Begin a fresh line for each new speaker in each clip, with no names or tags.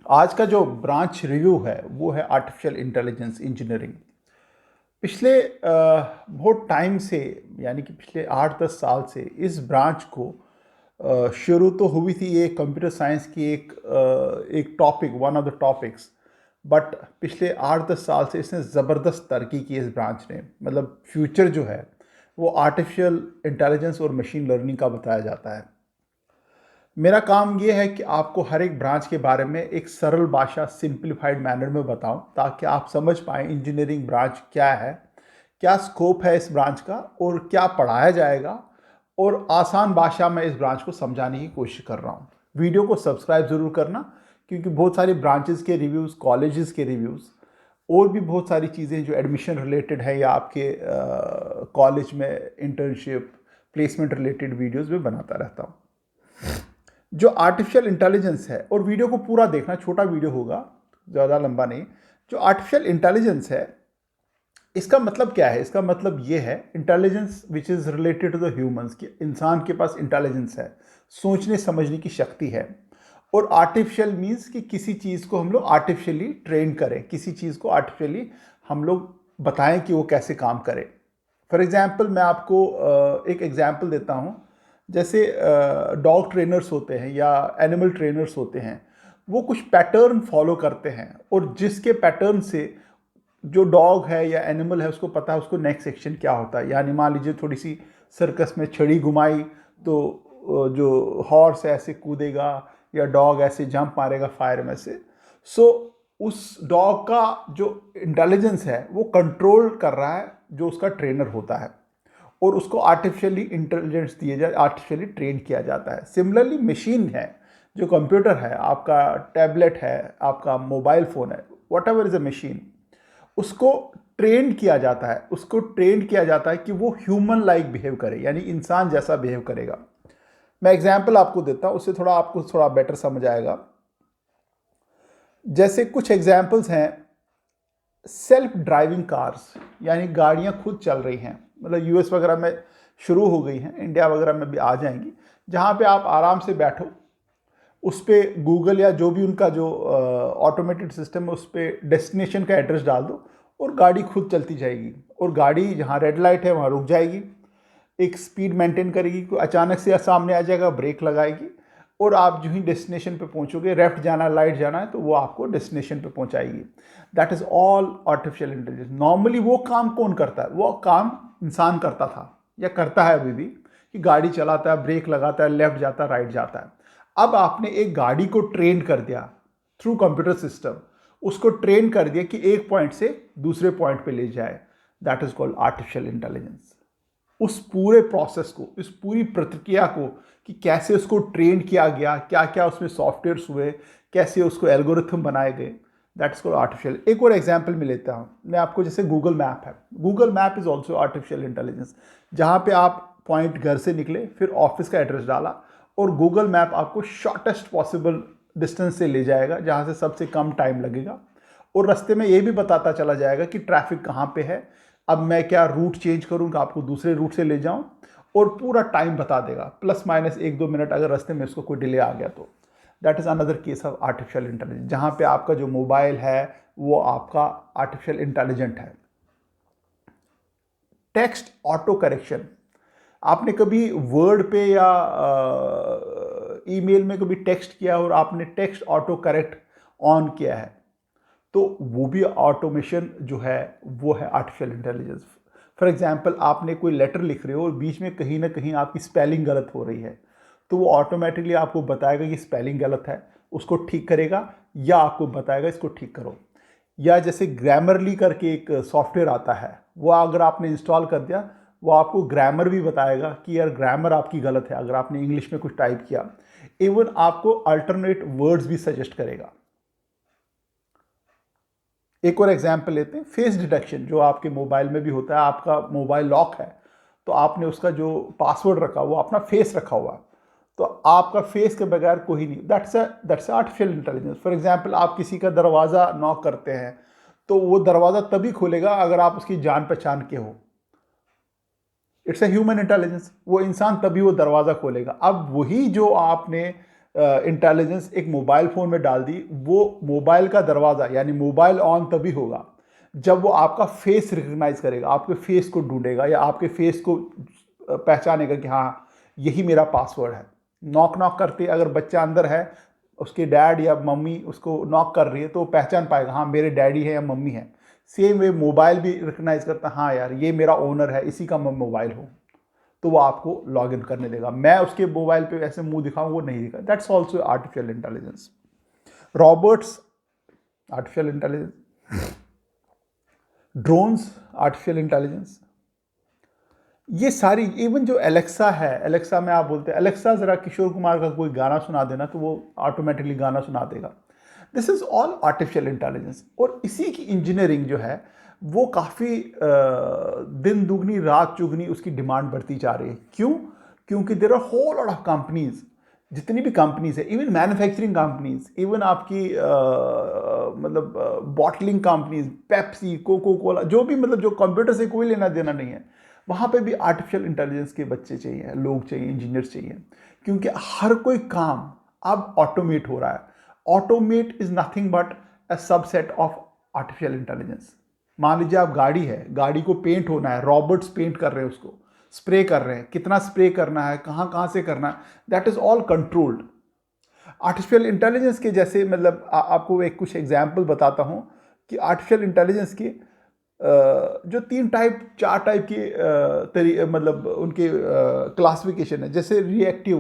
आज का जो ब्रांच रिव्यू है वो है आर्टिफिशियल इंटेलिजेंस इंजीनियरिंग। पिछले बहुत टाइम से, यानी कि पिछले 8-10 साल से इस ब्रांच को शुरू तो हुई थी ये कंप्यूटर साइंस की एक topic, one of the topics. But पिछले 8-10 साल से इसने ज़बरदस्त तरक्की की इस ब्रांच ने। मतलब फ्यूचर जो है वो आर्टिफिशियल इंटेलिजेंस और मशीन लर्निंग का बताया जाता है। मेरा काम ये है कि आपको हर एक ब्रांच के बारे में एक सरल भाषा, सिंप्लीफाइड मैनर में बताऊं, ताकि आप समझ पाएँ इंजीनियरिंग ब्रांच क्या है, क्या स्कोप है इस ब्रांच का और क्या पढ़ाया जाएगा। और आसान भाषा में इस ब्रांच को समझाने की कोशिश कर रहा हूँ। वीडियो को सब्सक्राइब ज़रूर करना, क्योंकि बहुत सारी ब्रांचेस के रिव्यूज़, कॉलेजेस के रिव्यूज़ और भी बहुत सारी चीज़ें जो एडमिशन रिलेटेड है या आपके कॉलेज में इंटर्नशिप, प्लेसमेंट रिलेटेड वीडियोज़ में बनाता रहता हूँ। जो आर्टिफिशियल इंटेलिजेंस है, और वीडियो को पूरा देखना, छोटा वीडियो होगा, ज़्यादा लंबा नहीं। जो आर्टिफिशियल इंटेलिजेंस है, इसका मतलब क्या है? इसका मतलब ये है intelligence which is related to the humans, कि इंसान के पास इंटेलिजेंस है, सोचने समझने की शक्ति है। और आर्टिफिशियल मीन्स कि किसी चीज़ को हम लोग आर्टिफिशियली ट्रेन करें, किसी चीज़ को आर्टिफिशियली हम लोग बताएं कि वो कैसे काम करे। फॉर एग्ज़ाम्पल मैं आपको एक एग्ज़ाम्पल देता हूँ। जैसे डॉग ट्रेनर्स होते हैं या एनिमल ट्रेनर्स होते हैं, वो कुछ पैटर्न फॉलो करते हैं, और जिसके पैटर्न से जो डॉग है या एनिमल है उसको पता है उसको नेक्स्ट एक्शन क्या होता है। यानी मान लीजिए थोड़ी सी सर्कस में छड़ी घुमाई तो जो हॉर्स है ऐसे कूदेगा, या डॉग ऐसे जंप मारेगा फायर में से। सो उस डॉग का जो इंटेलिजेंस है वो कंट्रोल कर रहा है जो उसका ट्रेनर होता है, और उसको आर्टिफिशियली इंटेलिजेंस दिए जाए, आर्टिफिशियली ट्रेन किया जाता है। सिमिलरली मशीन है, जो कंप्यूटर है, आपका टैबलेट है, आपका मोबाइल फ़ोन है, what ever is a machine, उसको ट्रेन किया जाता है। उसको ट्रेन किया जाता है कि वो ह्यूमन लाइक बिहेव करे, यानी इंसान जैसा बिहेव करेगा। मैं एग्जांपल आपको देता हूँ, उससे थोड़ा आपको थोड़ा बेटर समझ आएगा। जैसे कुछ एग्जांपल्स हैं, सेल्फ ड्राइविंग कार्स, यानी गाड़ियाँ खुद चल रही हैं। मतलब यूएस वगैरह में शुरू हो गई हैं, इंडिया वगैरह में भी आ जाएंगी, जहाँ पे आप आराम से बैठो, उस पर गूगल या जो भी उनका जो ऑटोमेटेड सिस्टम है उस पर डेस्टिनेशन का एड्रेस डाल दो, और गाड़ी खुद चलती जाएगी। और गाड़ी जहाँ रेड लाइट है वहाँ रुक जाएगी, एक स्पीड मेंटेन करेगी, कोई अचानक से सामने आ जाएगा, ब्रेक लगाएगी, और आप जो ही डेस्टिनेशन पे पहुंचोगे, लेफ्ट जाना है, लाइट जाना है, तो वो आपको डेस्टिनेशन पे पहुंचाएगी। That is all artificial intelligence. Normally वो काम कौन करता है? वो काम इंसान करता था या करता है अभी भी, कि गाड़ी चलाता है, ब्रेक लगाता है, लेफ्ट जाता है, राइट जाता है। अब आपने एक गाड़ी को ट्रेन कर दिया थ्रू कंप्यूटर सिस्टम, उसको ट्रेन कर दिया कि एक पॉइंट से दूसरे पॉइंट पे ले जाए। That is called artificial intelligence. उस पूरे प्रोसेस को, इस पूरी प्रक्रिया को, कि कैसे उसको ट्रेन किया गया, क्या क्या उसमें सॉफ्टवेयर्स हुए, कैसे उसको एल्गोरिथम बनाए गए, दैट्स कॉल्ड आर्टिफिशियल। एक और एग्जांपल मैं लेता हूँ मैं आपको। जैसे गूगल मैप है, Google map is also artificial intelligence. जहाँ पे आप पॉइंट घर से निकले, फिर ऑफिस का एड्रेस डाला, और गूगल मैप आपको शॉर्टेस्ट पॉसिबल डिस्टेंस से ले जाएगा जहाँ से सबसे कम टाइम लगेगा। और रास्ते में ये भी बताता चला जाएगा कि ट्रैफिक कहाँ पे है, अब मैं क्या रूट चेंज करूँ कि आपको दूसरे रूट से ले जाऊँ, और पूरा टाइम बता देगा, प्लस माइनस 1-2 मिनट अगर रास्ते में उसको कोई डिले आ गया तो। That is another case of artificial intelligence, जहाँ पे आपका जो मोबाइल है वो आपका आर्टिफिशियल इंटेलिजेंट है। टेक्स्ट ऑटो करेक्शन, आपने कभी वर्ड पे या ईमेल में कभी टेक्स्ट किया और आपने टेक्स्ट ऑटो करेक्ट ऑन किया है, तो वो भी ऑटोमेशन जो है वो है आर्टिफिशियल इंटेलिजेंस। फॉर एग्जांपल, आपने कोई लेटर लिख रहे हो और बीच में कहीं ना कहीं आपकी स्पेलिंग गलत हो रही है, तो वो ऑटोमेटिकली आपको बताएगा कि स्पेलिंग गलत है, उसको ठीक करेगा, या आपको बताएगा इसको ठीक करो। या जैसे ग्रामरली करके एक सॉफ्टवेयर आता है, वो अगर आपने इंस्टॉल कर दिया, वो आपको ग्रामर भी बताएगा कि यार ग्रामर आपकी गलत है अगर आपने इंग्लिश में कुछ टाइप किया। इवन आपको अल्टरनेट वर्ड्स भी सजेस्ट करेगा। एक और एग्जांपल लेते हैं, फेस डिटेक्शन, जो आपके मोबाइल में भी होता है। आपका मोबाइल लॉक है, तो आपने उसका जो पासवर्ड रखा हुआ अपना फेस रखा हुआ, तो आपका फेस के बगैर कोई नहीं। That's artificial intelligence. For example, आप किसी का दरवाज़ा नॉक करते हैं, तो वो दरवाज़ा तभी खोलेगा अगर आप उसकी जान पहचान के हो। It's a human intelligence. वो इंसान तभी वो दरवाज़ा खोलेगा। अब वही जो आपने इंटेलिजेंस एक मोबाइल फ़ोन में डाल दी, वो मोबाइल का दरवाज़ा यानी मोबाइल ऑन तभी होगा जब वो आपका फेस रिकग्नाइज करेगा, आपके फेस को ढूंढेगा या आपके फेस को पहचानेगा कि हाँ यही मेरा पासवर्ड है। नॉक नॉक करते अगर बच्चा अंदर है, उसके डैड या मम्मी उसको नॉक कर रही है तो वो पहचान पाएगा हाँ मेरे डैडी है या मम्मी है। सेम वे मोबाइल भी रिकग्नाइज करता है, हाँ यार ये मेरा ओनर है, इसी का मैं मोबाइल हूँ, तो वो आपको लॉग इन करने देगा। मैं उसके मोबाइल पे ऐसे मुंह दिखाऊं वो नहीं दिखा। That's also artificial intelligence. Roberts artificial intelligence, drones artificial intelligence, ये सारी, इवन जो एलेक्सा है, एलेक्सा में आप बोलते हैं एलेक्सा ज़रा किशोर कुमार का कोई गाना सुना देना तो वो ऑटोमेटिकली गाना सुना देगा। This is all artificial intelligence. और इसी की इंजीनियरिंग जो है वो काफ़ी दिन दुगनी रात चुगनी उसकी डिमांड बढ़ती जा रही है। क्यों? क्योंकि there are whole lot of companies, जितनी भी कंपनीज है, इवन मैन्युफैक्चरिंग कंपनीज, इवन आपकी मतलब bottling companies, Pepsi, Coca Cola, जो भी मतलब जो कंप्यूटर से कोई लेना देना नहीं है, वहाँ पे भी आर्टिफिशियल इंटेलिजेंस के बच्चे चाहिए, लोग चाहिए, इंजीनियर्स चाहिए। क्योंकि हर कोई काम अब ऑटोमेट हो रहा है। Automate is nothing but a subset of artificial intelligence. मान लीजिए आप गाड़ी है, गाड़ी को पेंट होना है, रॉबोट्स पेंट कर रहे हैं, उसको स्प्रे कर रहे हैं, कितना स्प्रे करना है, कहाँ कहाँ से करना है, that is all controlled. Artificial intelligence के जैसे मतलब आपको एक कुछ एग्जाम्पल बताता हूँ कि आर्टिफिशियल इंटेलिजेंस के जो 4 टाइप के मतलब उनके क्लासिफिकेशन है। जैसे रिएक्टिव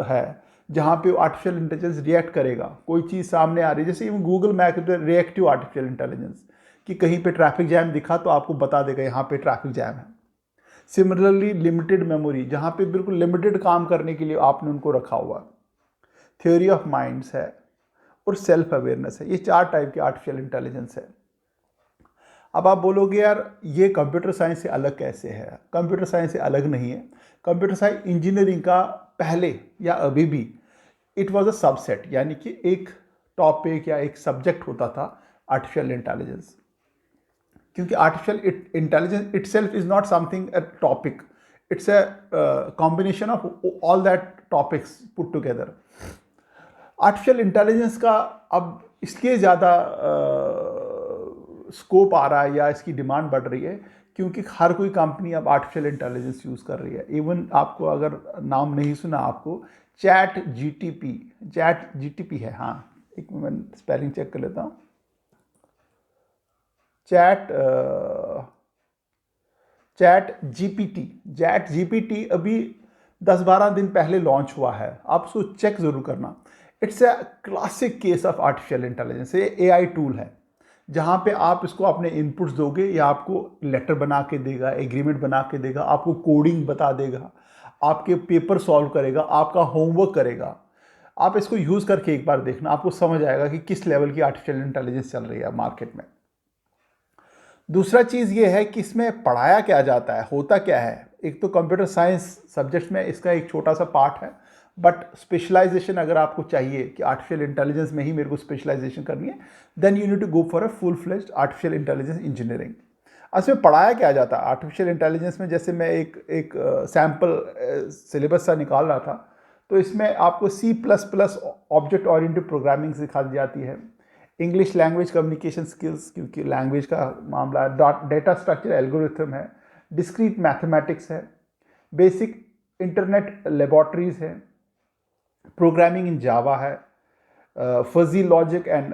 है, जहाँ पे आर्टिफिशियल इंटेलिजेंस रिएक्ट करेगा, कोई चीज़ सामने आ रही है, जैसे Google map reactive artificial intelligence, कि कहीं पे ट्रैफिक जैम दिखा तो आपको बता देगा यहाँ पे ट्रैफिक जैम है। सिमिलरली लिमिटेड मेमोरी, जहाँ पे बिल्कुल लिमिटेड काम करने के लिए आपने उनको रखा हुआ। थ्योरी ऑफ माइंड्स है और सेल्फ अवेयरनेस है। ये 4 टाइप के आर्टिफिशियल इंटेलिजेंस है। अब आप बोलोगे यार ये कंप्यूटर साइंस से अलग कैसे है? कंप्यूटर साइंस से अलग नहीं है। कंप्यूटर साइंस इंजीनियरिंग का पहले या अभी भी इट वाज अ सबसेट, यानी कि एक टॉपिक या एक सब्जेक्ट होता था आर्टिफिशियल इंटेलिजेंस। क्योंकि artificial intelligence itself is not something a topic, it's a combination of all that topics put together. Artificial intelligence का अब इसलिए ज़्यादा स्कोप आ रहा है या इसकी डिमांड बढ़ रही है क्योंकि हर कोई कंपनी अब आर्टिफिशियल इंटेलिजेंस यूज़ कर रही है। इवन आपको अगर नाम नहीं सुना, आपको चैट जीटीपी है, हाँ एक मिनट स्पेलिंग चेक कर लेता हूँ। चैट जीपीटी अभी 10-12 दिन पहले लॉन्च हुआ है, आप उसको चेक ज़रूर करना। It's a classic case of artificial intelligence. ये एआई टूल है जहाँ पे आप इसको अपने इनपुट्स दोगे या आपको लेटर बना के देगा, एग्रीमेंट बना के देगा, आपको कोडिंग बता देगा, आपके पेपर सॉल्व करेगा, आपका होमवर्क करेगा। आप इसको यूज़ करके एक बार देखना, आपको समझ आएगा कि किस लेवल की आर्टिफिशियल इंटेलिजेंस चल रही है मार्केट में। दूसरा चीज़ ये है कि इसमें पढ़ाया क्या जाता है, होता क्या है। एक तो कंप्यूटर साइंस सब्जेक्ट में इसका एक छोटा सा पार्ट है, बट स्पेशलाइजेशन अगर आपको चाहिए कि आर्टिफिशियल इंटेलिजेंस में ही मेरे को स्पेशलाइजेशन करनी है, then you need to go for a full fledged artificial intelligence engineering. इसमें पढ़ाया क्या जाता है आर्टिफिशियल इंटेलिजेंस में? जैसे मैं एक सैम्पल सिलेबस सा निकाल रहा था, तो इसमें आपको C++ ऑब्जेक्ट ओरिएंटेड प्रोग्रामिंग सिखा दी जाती है, इंग्लिश लैंग्वेज कम्युनिकेशन स्किल्स क्योंकि लैंग्वेज का मामला है, डेटा स्ट्रक्चर एल्गोरिथम है, डिस्क्रीट मैथमेटिक्स है, बेसिक इंटरनेट लेबॉर्ट्रीज है, प्रोग्रामिंग इन जावा है, fuzzy logic and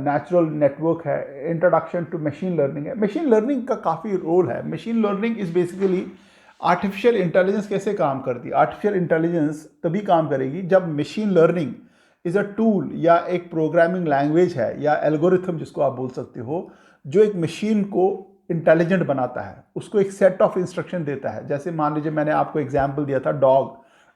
natural network है, इंट्रोडक्शन टू मशीन लर्निंग है। मशीन लर्निंग का काफ़ी रोल है। Machine learning is basically artificial intelligence कैसे काम करती है। आर्टिफिशियल इंटेलिजेंस तभी काम करेगी जब machine learning is a tool या एक प्रोग्रामिंग लैंग्वेज है या एल्गोरिथम जिसको आप बोल सकते हो, जो एक मशीन को इंटेलिजेंट बनाता है, उसको एक सेट ऑफ इंस्ट्रक्शन देता है। जैसे मान लीजिए मैंने आपको एग्जांपल दिया था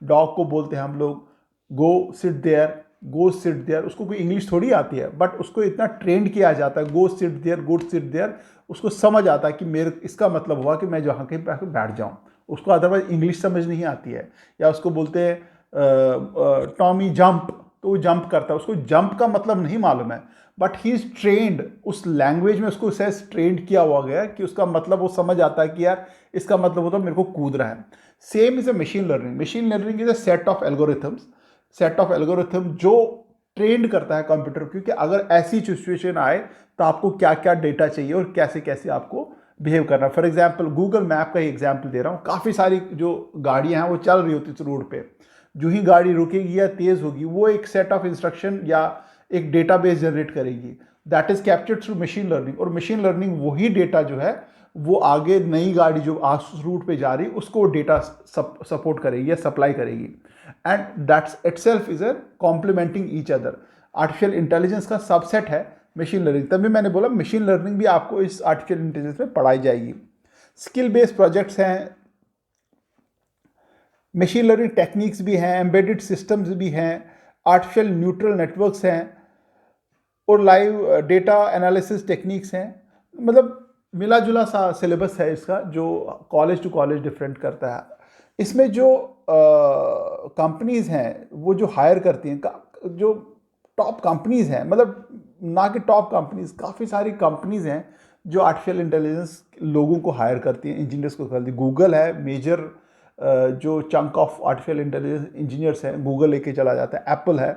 डॉग को बोलते हैं हम लोग गो सिट देयर, उसको कोई इंग्लिश थोड़ी आती है, बट उसको इतना ट्रेंड किया जाता है, गो सिट देयर, उसको समझ आता है कि मेरे इसका मतलब हुआ कि मैं जहाँ कहीं पे बैठ जाऊँ। उसको अदरवाइज इंग्लिश समझ नहीं आती है। या उसको बोलते हैं टॉमी जंप, तो वो जंप करता है, उसको जंप का मतलब नहीं मालूम है, बट ही इज ट्रेंड, उस लैंग्वेज में उसको सेस ट्रेंड किया हुआ गया कि उसका मतलब वो समझ आता है कि यार इसका मतलब होता है मेरे को कूद रहा है। Same is a machine learning. Machine learning is a set of algorithms, set of algorithm जो ट्रेंड करता है कंप्यूटर, क्योंकि अगर ऐसी सिचुएशन आए तो आपको क्या क्या डेटा चाहिए और कैसे कैसे आपको बिहेव करना है। फॉर एग्जाम्पल गूगल मैप का ही एग्जाम्पल दे रहा हूँ, काफ़ी सारी जो गाड़ियाँ हैं वो चल रही होती इस रोड पे, जो ही गाड़ी रुकेगी या तेज़ होगी वो एक सेट ऑफ इंस्ट्रक्शन या एक डेटाबेस जनरेट करेगी, that is captured through machine learning. और मशीन लर्निंग वही डेटा जो है वो आगे नई गाड़ी जो आज रूट पे जा रही उसको डेटा सपोर्ट करेगी या सप्लाई करेगी, and that's itself is a complementing each other. Artificial intelligence का सबसेट है मशीन लर्निंग, तभी मैंने बोला मशीन लर्निंग भी आपको इस आर्टिफिशियल इंटेलिजेंस में पढ़ाई जाएगी। स्किल बेस्ड प्रोजेक्ट्स हैं, मशीन लर्निंग टेक्निक्स भी हैं, एम्बेडेड सिस्टम्स भी हैं, आर्टिफिशियल न्यूट्रल नेटवर्क्स हैं और लाइव डेटा एनालिसिस टेक्निक्स हैं। मतलब मिला जुला सा सिलेबस है इसका, जो कॉलेज टू कॉलेज डिफरेंट करता है। इसमें जो कंपनीज़ हैं वो जो हायर करती हैं, जो टॉप कंपनीज़ हैं, मतलब ना कि टॉप कंपनीज़, काफ़ी सारी कंपनीज़ हैं जो आर्टिफिशियल इंटेलिजेंस लोगों को हायर करती हैं, इंजीनियर्स को करती है। गूगल है मेजर जो chunk of artificial intelligence engineers हैं, गूगल लेके चला जाता है। एप्पल है,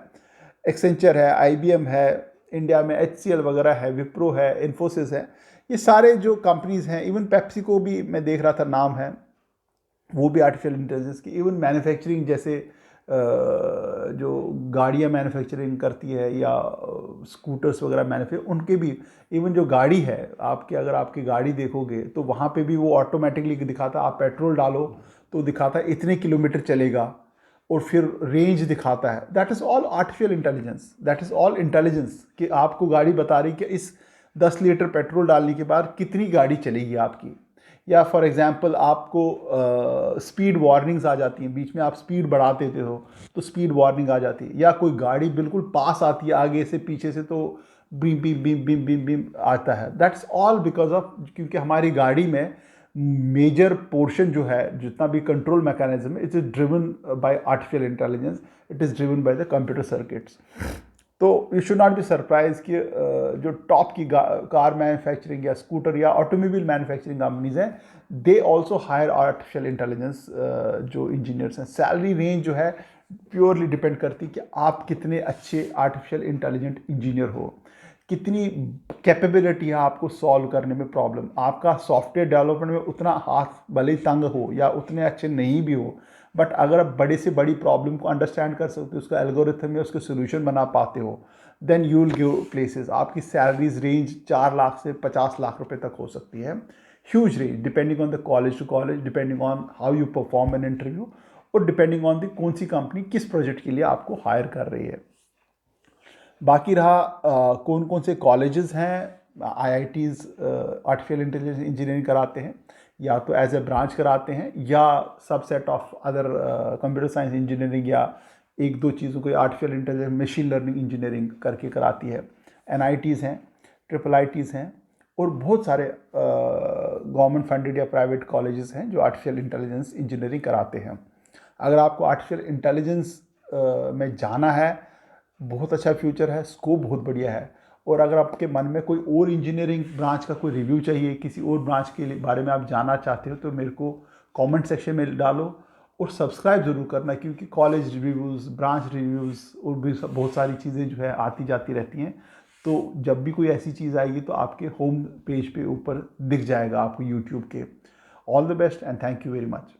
एक्सेंचर है, IBM है, इंडिया में HCL वगैरह है, विप्रो है, इन्फोसिस है, ये सारे जो कंपनीज़ हैं। इवन पेप्सी को भी मैं देख रहा था नाम है, वो भी आर्टिफिशियल इंटेलिजेंस की। इवन मैन्युफैक्चरिंग जैसे जो गाड़ियाँ मैन्युफैक्चरिंग करती है या स्कूटर्स वगैरह मैन्युफैक्चर, उनके भी इवन जो गाड़ी है आपकी, अगर आपकी गाड़ी देखोगे तो वहाँ पे भी वो ऑटोमेटिकली दिखाता, आप पेट्रोल डालो तो दिखाता इतने किलोमीटर चलेगा और फिर रेंज दिखाता है। That is all artificial intelligence, that is all intelligence कि आपको गाड़ी बता रही कि इस 10 लीटर पेट्रोल डालने के बाद कितनी गाड़ी चलेगी आपकी। या फॉर एग्जांपल आपको स्पीड वार्निंग्स आ जाती हैं, बीच में आप स्पीड बढ़ा देते हो तो स्पीड वार्निंग आ जाती है, या कोई गाड़ी बिल्कुल पास आती है आगे से पीछे से तो beam beam beam beam beam beam आता है। दैट्स ऑल बिकॉज ऑफ, क्योंकि हमारी गाड़ी में मेजर पोर्शन जो है, जितना भी कंट्रोल मैकेनिज्म है, it is driven by artificial intelligence, it is driven by the computer circuits. तो you should not be surprise कि जो टॉप की कार मैन्युफैक्चरिंग या स्कूटर या ऑटोमोबाइल मैन्युफैक्चरिंग कंपनीज हैं, they also hire artificial intelligence जो engineers हैं। Salary range जो है प्योरली डिपेंड करती है कि आप कितने अच्छे आर्टिफिशियल इंटेलिजेंट इंजीनियर हो, कितनी कैपेबिलिटी है आपको सॉल्व करने में प्रॉब्लम। आपका सॉफ्टवेयर डेवलपमेंट में उतना हाथ भले ही तंग हो या उतने अच्छे नहीं भी हो, बट अगर आप बड़े से बड़ी प्रॉब्लम को अंडरस्टैंड कर सकते हो, उसका एल्गोरिथम या उसके सोल्यूशन बना पाते हो, then you will give places. आपकी सैलरीज रेंज 4 लाख से 50 लाख रुपए तक हो सकती है, huge range, depending on the college to college, depending on how you perform an interview, और डिपेंडिंग ऑन द कौन सी कंपनी किस प्रोजेक्ट के लिए आपको हायर कर रही है। बाकी रहा कौन कौन से कॉलेजेस हैं, IITs आर्टिफिशियल इंटेलिजेंस इंजीनियरिंग कराते हैं, या तो एज ए ब्रांच कराते हैं या subset of other computer science engineering, या एक दो चीज़ों को artificial intelligence machine learning engineering करके कराती है। NITs हैं, IIITs हैं, और बहुत सारे गवर्नमेंट फंडेड या प्राइवेट कॉलेजेस हैं जो आर्टिफिशियल इंटेलिजेंस इंजीनियरिंग कराते हैं। अगर आपको आर्टिफिशियल इंटेलिजेंस में जाना है, बहुत अच्छा फ्यूचर है, स्कोप बहुत बढ़िया है। और अगर आपके मन में कोई और इंजीनियरिंग ब्रांच का कोई रिव्यू चाहिए, किसी और ब्रांच के बारे में आप जानना चाहते हो, तो मेरे को कमेंट सेक्शन में डालो और सब्सक्राइब ज़रूर करना, क्योंकि कॉलेज रिव्यूज़, ब्रांच रिव्यूज़ और भी बहुत सारी चीज़ें जो है आती जाती रहती हैं। तो जब भी कोई ऐसी चीज़ आएगी तो आपके होम पेज पे ऊपर दिख जाएगा आपको यूट्यूब के। All the best and thank you very much.